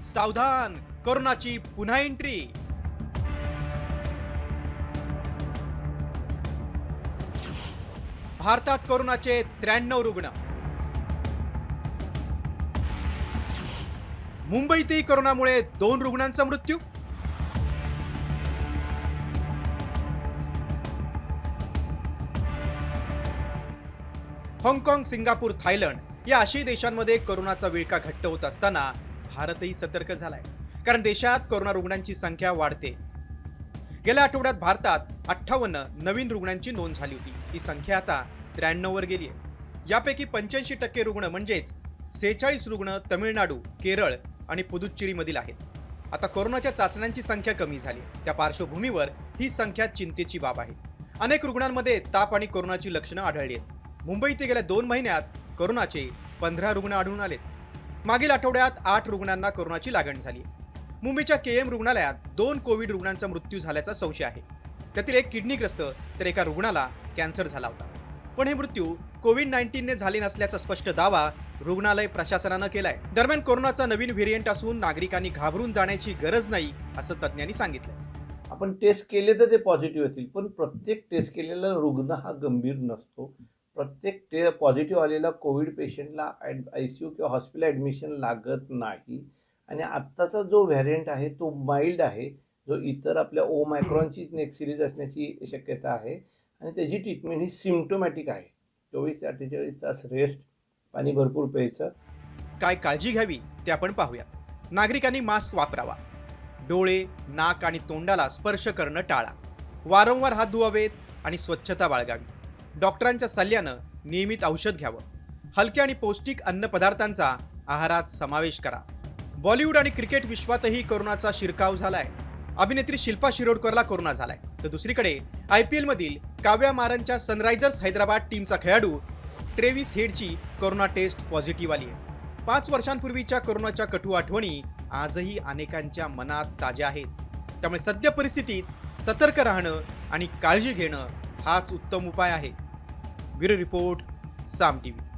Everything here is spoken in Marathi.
सावधान, कोरोनाची पुन्हा एंट्री. भारतात कोरोनाचे 93 रुग्ण. मुंबईतही कोरोनामुळे 2 रुग्णांचा मृत्यू. हाँगकाँग, सिंगापूर, थायलंड या आशियाई देशांमध्ये कोरोनाचा विळखा घट्ट होत असताना भारतही सतर्क झालाय, कारण देशात कोरोना रुग्णांची संख्या वाढते. गेल्या आठवड्यात भारतात 58 नवीन रुग्णांची नोंद झाली होती. ही संख्या आता 93 वर गेली आहे. यापैकी 85% रुग्ण म्हणजेच 46 रुग्ण तमिळनाडू, केरळ आणि पुदुच्चेरी मधील आहेत. आता कोरोनाच्या चाचण्यांची संख्या कमी झाली. त्या पार्श्वभूमीवर ही संख्या चिंतेची बाब आहे. अनेक रुग्णांमध्ये ताप आणि कोरोनाची लक्षणं आढळली आहेत. मुंबईत गेल्या 2 महिन्यात कोरोनाचे 15 रुग्ण आढळून आलेत. मागील आठवड्यात 8 रुग्णांना कोरोनाची लागण झाली. मुंबईच्या केएम रुग्णालयात 2 कोविड रुग्णांचा मृत्यू झाल्याचा संशय आहे. त्यातील एक किडनीग्रस्त तर एका रुग्णाला कॅन्सर झाला होता. पण हे मृत्यू कोविड-19 ने झाले नसल्याचा स्पष्ट दावा रुग्णालय प्रशासनानं केलाय. दरम्यान कोरोनाचा नवीन व्हेरियंट असून नागरिकांनी घाबरून जाण्याची गरज नाही, असं तज्ज्ञांनी सांगितलंय. आपण टेस्ट केले तर ते पॉझिटिव्ह येतील, पण प्रत्येक टेस्ट केलेला रुग्ण हा गंभीर नसतो. प्रत्येक पॉझिटिव्ह आलेला कोविड पेशंटला ICU किंवा हॉस्पिटल ॲडमिशन लागत नाही. आणि आत्ताचा जो व्हॅरियंट आहे तो माइल्ड आहे, जो इतर आपल्या ओमायक्रॉनची नेक्स्ट सिरीज असण्याची शक्यता आहे. आणि त्याची ट्रीटमेंट ही सिम्प्टोमॅटिक आहे. 24 ते 48 तास रेस्ट, पाणी भरपूर प्यायचं. काय काळजी घ्यावी ते आपण पाहूयात. नागरिकांनी मास्क वापरावा. डोळे, नाक आणि तोंडाला स्पर्श करणं टाळा. वारंवार हात धुवावेत आणि स्वच्छता बाळगावी. डॉक्टरांच्या सल्ल्यानं नियमित औषध घ्यावं. हलक्या आणि पौष्टिक अन्नपदार्थांचा आहारात समावेश करा. बॉलिवूड आणि क्रिकेट विश्वातही कोरोनाचा शिरकाव झालाय. अभिनेत्री शिल्पा शिरोडकरला कोरोना झालाय, तर दुसरीकडे IPL मधील काव्या मारनच्या सनरायझर्स हैदराबाद टीमचा खेळाडू ट्रेव्हिस हेडची कोरोना टेस्ट पॉझिटिव्ह आली आहे. 5 वर्षांपूर्वीच्या कोरोनाच्या कटू आठवणी आजही अनेकांच्या मनात ताज्या आहेत. त्यामुळे सद्य परिस्थितीत सतर्क राहणं आणि काळजी घेणं हाच उत्तम उपाय आहे. ब्युरो रिपोर्ट, साम TV.